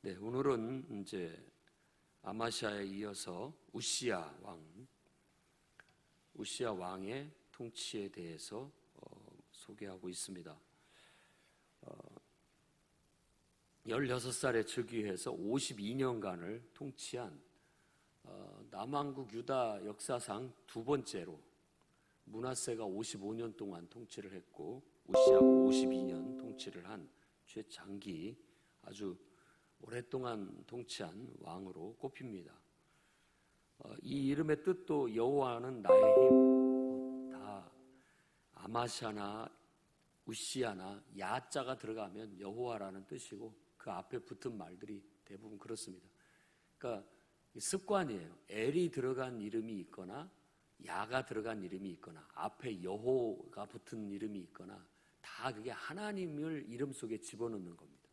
네, 오늘은 이제 아마시아에 이어서 우시야 왕의 통치에 대해서 소개하고 있습니다. 16살에 즉위해서 52년간을 통치한 남왕국 유다 역사상 두 번째로, 므낫세가 55년 동안 통치를 했고 우시야가 52년 통치를 한 최장기, 아주 오랫동안 통치한 왕으로 꼽힙니다. 이 이름의 뜻도 여호와는 나의 힘, 다 아마샤나 우시야나 야자가 들어가면 여호와라는 뜻이고 그 앞에 붙은 말들이 대부분 그렇습니다. 그러니까 습관이에요. 엘이 들어간 이름이 있거나 야가 들어간 이름이 있거나 앞에 여호가 붙은 이름이 있거나 다 그게 하나님을 이름 속에 집어넣는 겁니다.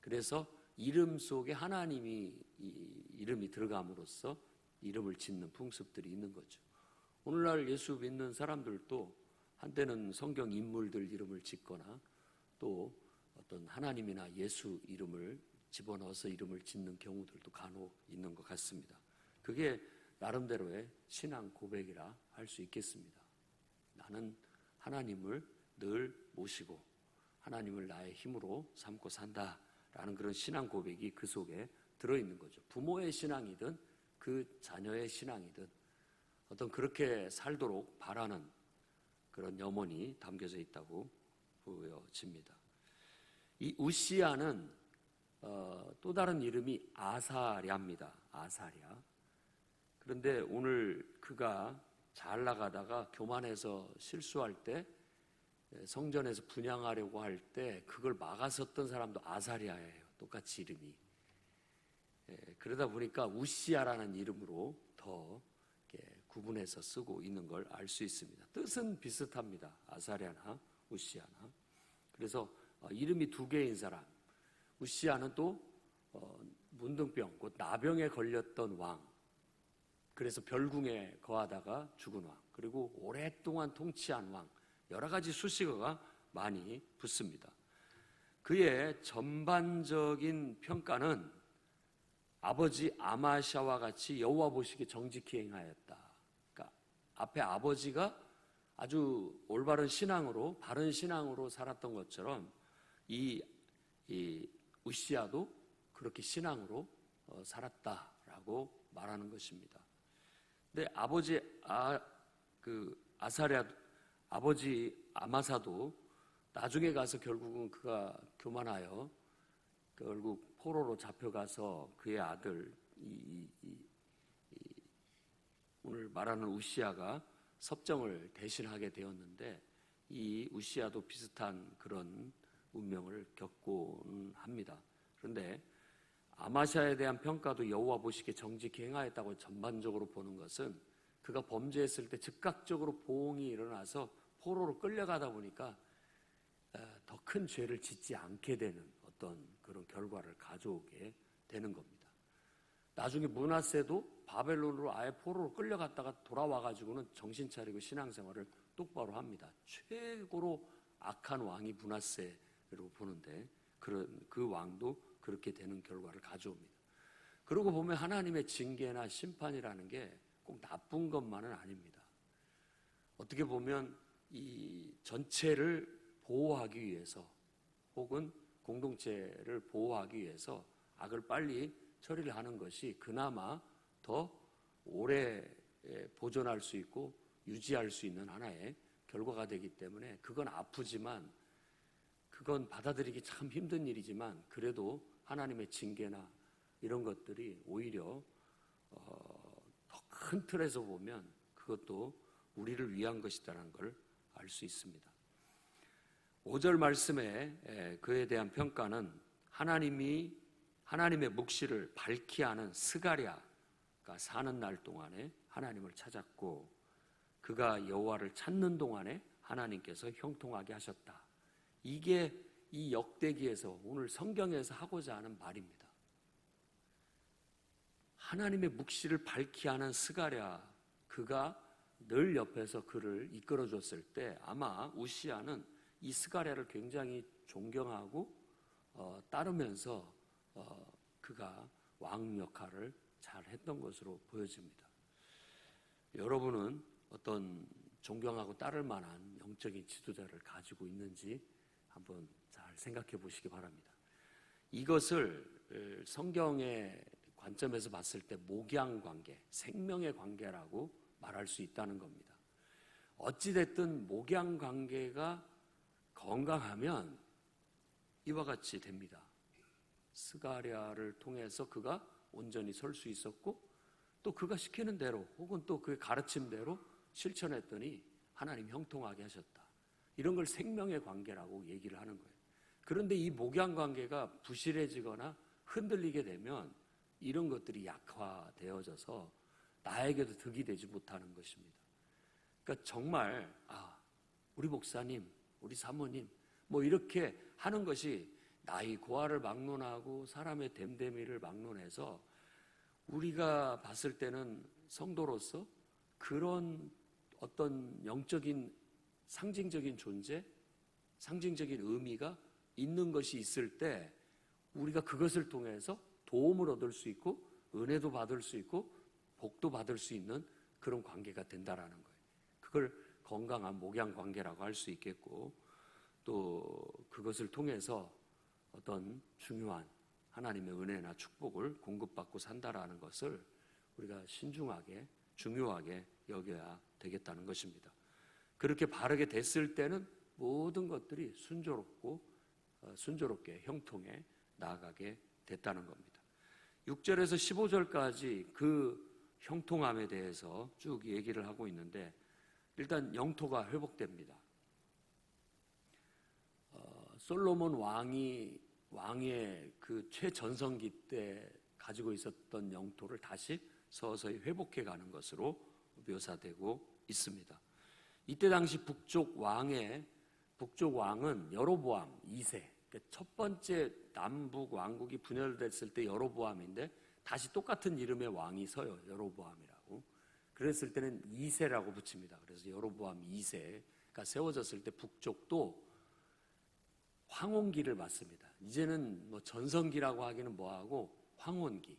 그래서 이름 속에 하나님이 이름이 들어감으로써 이름을 짓는 풍습들이 있는 거죠. 오늘날 예수 믿는 사람들도 한때는 성경 인물들 이름을 짓거나 또 어떤 하나님이나 예수 이름을 집어넣어서 이름을 짓는 경우들도 간혹 있는 것 같습니다. 그게 나름대로의 신앙 고백이라 할 수 있겠습니다. 나는 하나님을 늘 모시고 하나님을 나의 힘으로 삼고 산다라는 그런 신앙 고백이 그 속에 들어있는 거죠. 부모의 신앙이든 그 자녀의 신앙이든 어떤 그렇게 살도록 바라는 그런 염원이 담겨져 있다고 보여집니다. 이 우시야는 또 다른 이름이 아사랴입니다. 아사랴. 그런데 오늘 그가 잘 나가다가 교만해서 실수할 때, 성전에서 분향하려고 할 때 그걸 막았었던 사람도 아사랴예요. 똑같이 이름이. 그러다 보니까 우시야라는 이름으로 더 구분해서 쓰고 있는 걸 알 수 있습니다. 뜻은 비슷합니다. 아사랴나 우시야나. 그래서 이름이 두 개인 사람. 우시야는 또 문둥병, 곧 나병에 걸렸던 왕. 그래서 별궁에 거하다가 죽은 왕. 그리고 오랫동안 통치한 왕. 여러 가지 수식어가 많이 붙습니다. 그의 전반적인 평가는 아버지 아마샤와 같이 여호와 보시기에 정직히 행하였다. 그러니까 앞에 아버지가 아주 올바른 신앙으로, 바른 신앙으로 살았던 것처럼 이 우시야도 그렇게 신앙으로 살았다라고 말하는 것입니다. 근데 아버지 아마사도 나중에 가서 결국은 그가 교만하여 결국 포로로 잡혀가서 그의 아들 오늘 말하는 우시야가 섭정을 대신하게 되었는데, 이 우시야도 비슷한 그런 운명을 겪곤 합니다. 그런데 아마샤에 대한 평가도 여호와 보시기에 정직히 행하였다고 전반적으로 보는 것은 그가 범죄했을 때 즉각적으로 보응이 일어나서 포로로 끌려가다 보니까 더 큰 죄를 짓지 않게 되는 어떤 그런 결과를 가져오게 되는 겁니다. 나중에 므낫세도 바벨론으로 아예 포로로 끌려갔다가 돌아와가지고는 정신 차리고 신앙생활을 똑바로 합니다. 최고로 악한 왕이 므낫세로 보는데 그 왕도 그렇게 되는 결과를 가져옵니다. 그러고 보면 하나님의 징계나 심판이라는 게 꼭 나쁜 것만은 아닙니다. 어떻게 보면 이 전체를 보호하기 위해서 혹은 공동체를 보호하기 위해서 악을 빨리 처리를 하는 것이 그나마 더 오래 보존할 수 있고 유지할 수 있는 하나의 결과가 되기 때문에 그건 아프지만, 그건 받아들이기 참 힘든 일이지만, 그래도 하나님의 징계나 이런 것들이 오히려 더 큰 틀에서 보면 그것도 우리를 위한 것이다라는 걸 알 수 있습니다. 5절 말씀에 그에 대한 평가는 하나님의 묵시를 밝히 하는 스가랴가 사는 날 동안에 하나님을 찾았고, 그가 여호와를 찾는 동안에 하나님께서 형통하게 하셨다. 이게 이 역대기에서, 오늘 성경에서 하고자 하는 말입니다. 하나님의 묵시를 밝히 하는 스가랴, 그가 늘 옆에서 그를 이끌어 줬을 때 아마 우시야는 이 스가랴를 굉장히 존경하고 따르면서 그가 왕 역할을 잘 했던 것으로 보여집니다. 여러분은 어떤 존경하고 따를 만한 영적인 지도자를 가지고 있는지 한번 잘 생각해 보시기 바랍니다. 이것을 성경의 관점에서 봤을 때 목양관계, 생명의 관계라고 말할 수 있다는 겁니다. 어찌됐든 목양관계가 건강하면 이와 같이 됩니다. 스가랴를 통해서 그가 온전히 설 수 있었고, 또 그가 시키는 대로 혹은 또 그의 가르침대로 실천했더니 하나님 형통하게 하셨다. 이런 걸 생명의 관계라고 얘기를 하는 거예요. 그런데 이 목양관계가 부실해지거나 흔들리게 되면 이런 것들이 약화되어져서 나에게도 득이 되지 못하는 것입니다. 그러니까 정말 우리 목사님, 우리 사모님 뭐 이렇게 하는 것이 나의 고아를 막론하고 사람의 됨됨이를 막론해서 우리가 봤을 때는 성도로서 그런 어떤 영적인 상징적인 존재, 상징적인 의미가 있는 것이 있을 때 우리가 그것을 통해서 도움을 얻을 수 있고 은혜도 받을 수 있고 복도 받을 수 있는 그런 관계가 된다라는 거예요. 그걸 건강한 목양 관계라고 할 수 있겠고, 또 그것을 통해서 어떤 중요한 하나님의 은혜나 축복을 공급받고 산다라는 것을 우리가 신중하게 중요하게 여겨야 되겠다는 것입니다. 그렇게 바르게 됐을 때는 모든 것들이 순조롭게 형통해 나아가게 됐다는 겁니다. 6절에서 15절까지 그 형통함에 대해서 쭉 얘기를 하고 있는데, 일단 영토가 회복됩니다. 솔로몬 왕의 그 최전성기 때 가지고 있었던 영토를 다시 서서히 회복해 가는 것으로 묘사되고 있습니다. 이때 당시 북쪽 왕은 여로보암 2세, 그러니까 첫 번째 남북 왕국이 분열됐을 때 여로보암인데 다시 똑같은 이름의 왕이 서요. 여로보암이라고. 그랬을 때는 2세라고 붙입니다. 그래서 여로보암 2세가 세워졌을 때 북쪽도 황혼기를 맞습니다. 이제는 뭐 전성기라고 하기는 뭐하고 황혼기.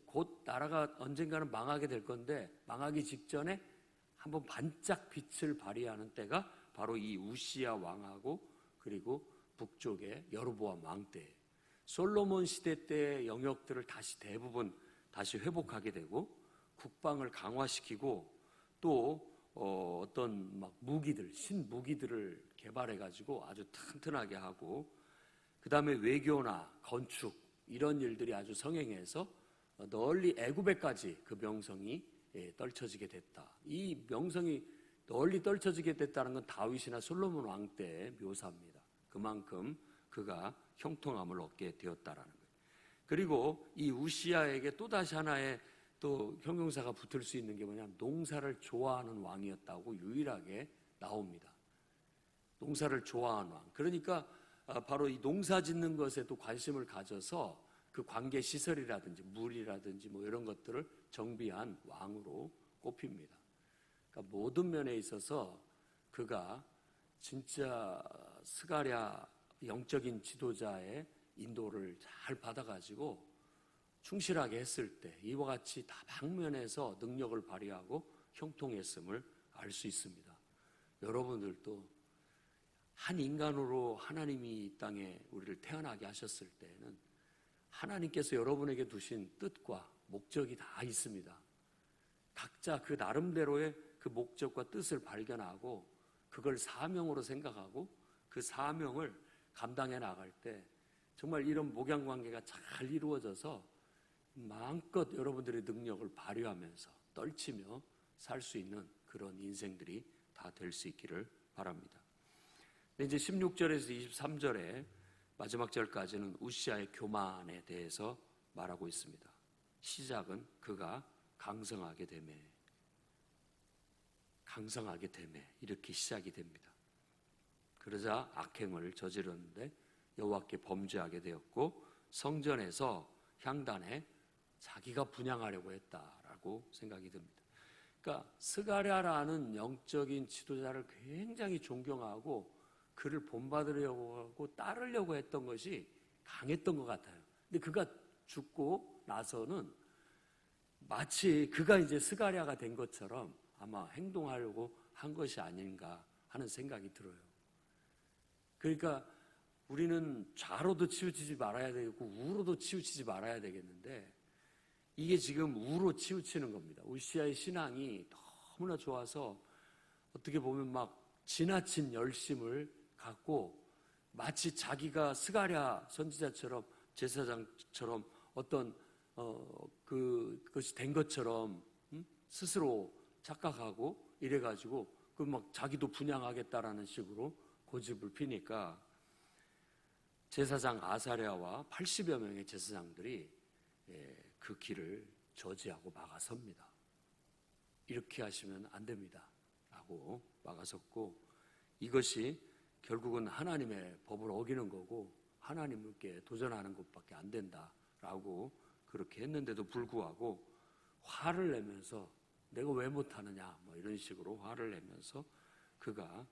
곧 나라가 언젠가는 망하게 될 건데 망하기 직전에 한번 반짝 빛을 발휘하는 때가 바로 이 우시야 왕하고 그리고 북쪽의 여로보암 왕 때예요. 솔로몬 시대 때의 영역들을 대부분 다시 회복하게 되고 국방을 강화시키고 또 어떤 막 신무기들을 개발해가지고 아주 튼튼하게 하고, 그 다음에 외교나 건축 이런 일들이 아주 성행해서 널리 애굽에까지 그 명성이 떨쳐지게 됐다. 이 명성이 널리 떨쳐지게 됐다는 건 다윗이나 솔로몬 왕 때의 묘사입니다. 그만큼 그가 형통함을 얻게 되었다라는 거예요. 그리고 이 우시야에게 또다시 하나의 또 형용사가 붙을 수 있는 게 뭐냐면 농사를 좋아하는 왕이었다고 유일하게 나옵니다. 농사를 좋아하는 왕. 그러니까 바로 이 농사 짓는 것에도 관심을 가져서 그 관계 시설이라든지 물이라든지 뭐 이런 것들을 정비한 왕으로 꼽힙니다. 그러니까 모든 면에 있어서 그가 진짜 스가랴 영적인 지도자의 인도를 잘 받아가지고 충실하게 했을 때 이와 같이 다방면에서 능력을 발휘하고 형통했음을 알 수 있습니다. 여러분들도 한 인간으로 하나님이 이 땅에 우리를 태어나게 하셨을 때는 하나님께서 여러분에게 두신 뜻과 목적이 다 있습니다. 각자 그 나름대로의 그 목적과 뜻을 발견하고 그걸 사명으로 생각하고 그 사명을 감당해 나갈 때 정말 이런 목양관계가 잘 이루어져서 마음껏 여러분들의 능력을 발휘하면서 떨치며 살 수 있는 그런 인생들이 다 될 수 있기를 바랍니다. 이제 16절에서 23절에 마지막 절까지는 우시야의 교만에 대해서 말하고 있습니다. 시작은 그가 강성하게 되매 이렇게 시작이 됩니다. 그러자 악행을 저지르는데 여호와께 범죄하게 되었고 성전에서 향단에 자기가 분향하려고 했다라고 생각이 듭니다. 그러니까 스가랴라는 영적인 지도자를 굉장히 존경하고 그를 본받으려고 하고 따르려고 했던 것이 강했던 것 같아요. 근데 그가 죽고 나서는 마치 그가 이제 스가랴가 된 것처럼 아마 행동하려고 한 것이 아닌가 하는 생각이 들어요. 그러니까 우리는 좌로도 치우치지 말아야 되고 우로도 치우치지 말아야 되겠는데 이게 지금 우로 치우치는 겁니다. 우시아의 신앙이 너무나 좋아서 어떻게 보면 막 지나친 열심을 갖고 마치 자기가 스가랴 선지자처럼 제사장처럼 어떤 그것이 된 것처럼 스스로 착각하고 이래가지고 그 막 자기도 분양하겠다라는 식으로 고집을 피니까 제사장 아사랴와 80여 명의 제사장들이 그 길을 저지하고 막아섭니다. 이렇게 하시면 안 됩니다 라고 막아섰고, 이것이 결국은 하나님의 법을 어기는 거고 하나님께 도전하는 것밖에 안 된다라고 그렇게 했는데도 불구하고 화를 내면서 내가 왜 못하느냐 뭐 이런 식으로 화를 내면서 그가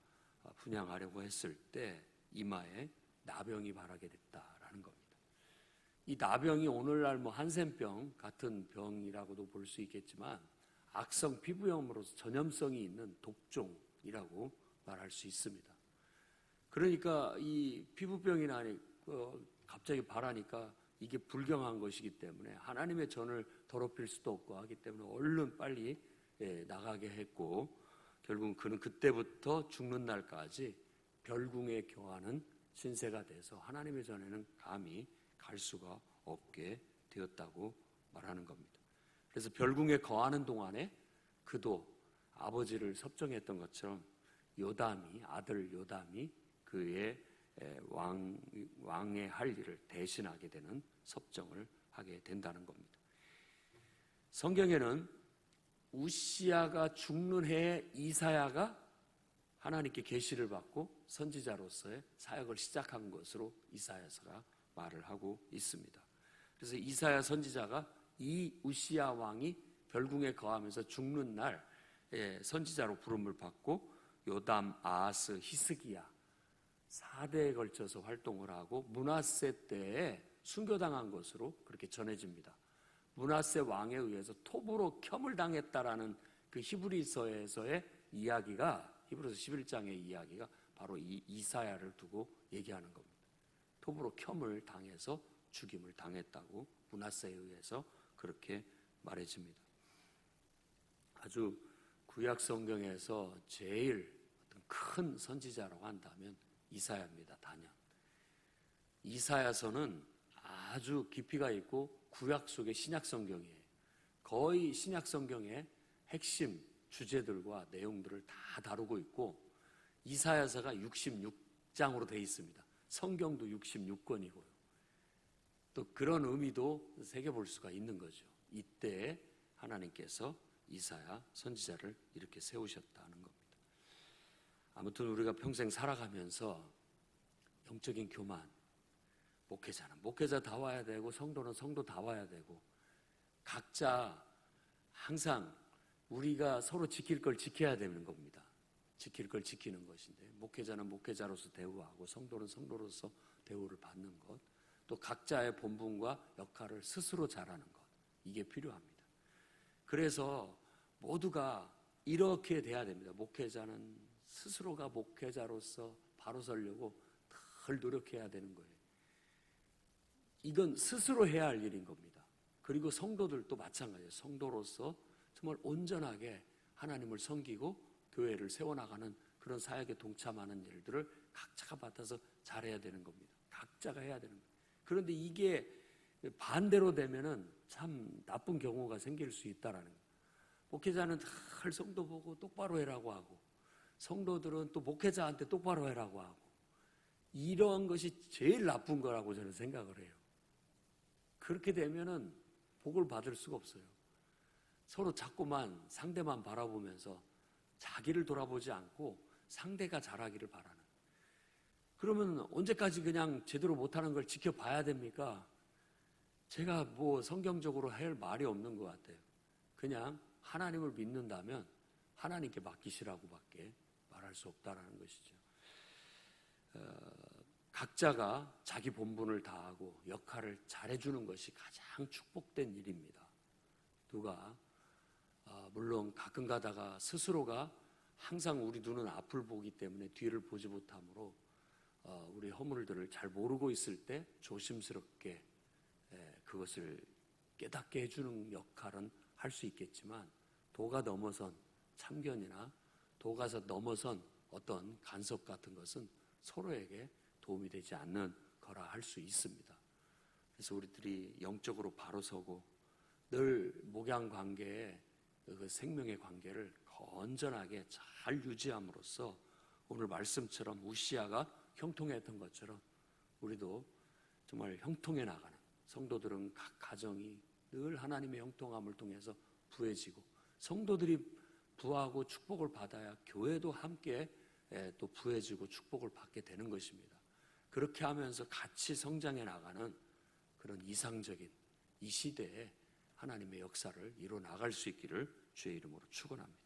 분양하려고 했을 때 이마에 나병이 발하게 됐다라는 겁니다. 이 나병이 오늘날 뭐 한센병 같은 병이라고도 볼 수 있겠지만 악성 피부염으로서 전염성이 있는 독종이라고 말할 수 있습니다. 그러니까 이 피부병이나 갑자기 발하니까 이게 불경한 것이기 때문에 하나님의 전을 더럽힐 수도 없고 하기 때문에 얼른 빨리 나가게 했고, 결국은 그는 그때부터 죽는 날까지 별궁에 거하는 신세가 돼서 하나님의 전에는 감히 갈 수가 없게 되었다고 말하는 겁니다. 그래서 별궁에 거하는 동안에 그도 아버지를 섭정했던 것처럼 아들 요담이 그의 왕의 할 일을 대신하게 되는 섭정을 하게 된다는 겁니다. 성경에는 우시아가 죽는 해에 이사야가 하나님께 계시를 받고 선지자로서의 사역을 시작한 것으로 이사야서가 말을 하고 있습니다. 그래서 이사야 선지자가 이 우시아 왕이 별궁에 거하면서 죽는 날 선지자로 부름을 받고 요담, 아하스, 히스기야 4대에 걸쳐서 활동을 하고 므낫세 때에 순교당한 것으로 그렇게 전해집니다. 므낫세 왕에 의해서 톱으로 켬을 당했다라는 그 히브리서에서의 이야기가, 히브리서 11장의 이야기가 바로 이 이사야를 두고 얘기하는 겁니다. 톱으로 켬을 당해서 죽임을 당했다고 므낫세에 의해서 그렇게 말해집니다. 아주 구약 성경에서 제일 어떤 큰 선지자라고 한다면 이사야입니다. 단연. 이사야서는 아주 깊이가 있고 구약 속의 신약 성경이에요. 거의 신약 성경의 핵심 주제들과 내용들을 다 다루고 있고 이사야서가 66장으로 되어 있습니다. 성경도 66권이고요. 또 그런 의미도 새겨볼 수가 있는 거죠. 이때 하나님께서 이사야 선지자를 이렇게 세우셨다는 겁니다. 아무튼 우리가 평생 살아가면서 영적인 교만, 목회자는 목회자다워야 되고 성도는 성도다워야 되고 각자 항상 우리가 서로 지킬 걸 지켜야 되는 겁니다. 지킬 걸 지키는 것인데 목회자는 목회자로서 대우하고 성도는 성도로서 대우를 받는 것, 또 각자의 본분과 역할을 스스로 잘하는 것, 이게 필요합니다. 그래서 모두가 이렇게 돼야 됩니다. 목회자는 스스로가 목회자로서 바로 서려고 늘 노력해야 되는 거예요. 이건 스스로 해야 할 일인 겁니다. 그리고 성도들도 마찬가지예요. 성도로서 정말 온전하게 하나님을 섬기고 교회를 세워나가는 그런 사역에 동참하는 일들을 각자가 맡아서 잘해야 되는 겁니다. 각자가 해야 되는 거예요. 그런데 이게 반대로 되면은 참 나쁜 경우가 생길 수 있다라는 거예요. 목회자는 늘 성도 보고 똑바로 해라고 하고 성도들은 또 목회자한테 똑바로 해라고 하고 이런 것이 제일 나쁜 거라고 저는 생각을 해요. 그렇게 되면은 복을 받을 수가 없어요. 서로 자꾸만 상대만 바라보면서 자기를 돌아보지 않고 상대가 잘하기를 바라는. 그러면 언제까지 그냥 제대로 못하는 걸 지켜봐야 됩니까? 제가 뭐 성경적으로 할 말이 없는 것 같아요. 그냥 하나님을 믿는다면 하나님께 맡기시라고밖에 말할 수 없다라는 것이죠. 각자가 자기 본분을 다하고 역할을 잘해주는 것이 가장 축복된 일입니다. 누가 물론 가끔 가다가 스스로가 항상 우리 눈은 앞을 보기 때문에 뒤를 보지 못하므로 우리 허물들을 잘 모르고 있을 때 조심스럽게 그것을 깨닫게 해주는 역할은 할 수 있겠지만, 도가 넘어선 참견이나 도가 넘어선 어떤 간섭 같은 것은 서로에게 도움이 되지 않는 거라 할 수 있습니다. 그래서 우리들이 영적으로 바로 서고 늘 목양 관계에 그 생명의 관계를 건전하게 잘 유지함으로써 오늘 말씀처럼 우시아가 형통했던 것처럼 우리도 정말 형통해 나가는, 성도들은 각 가정이 늘 하나님의 형통함을 통해서 부해지고, 성도들이 부하고 축복을 받아야 교회도 함께 또 부해지고 축복을 받게 되는 것입니다. 그렇게 하면서 같이 성장해 나가는 그런 이상적인 이 시대에 하나님의 역사를 이뤄 나갈 수 있기를 주의 이름으로 축원합니다.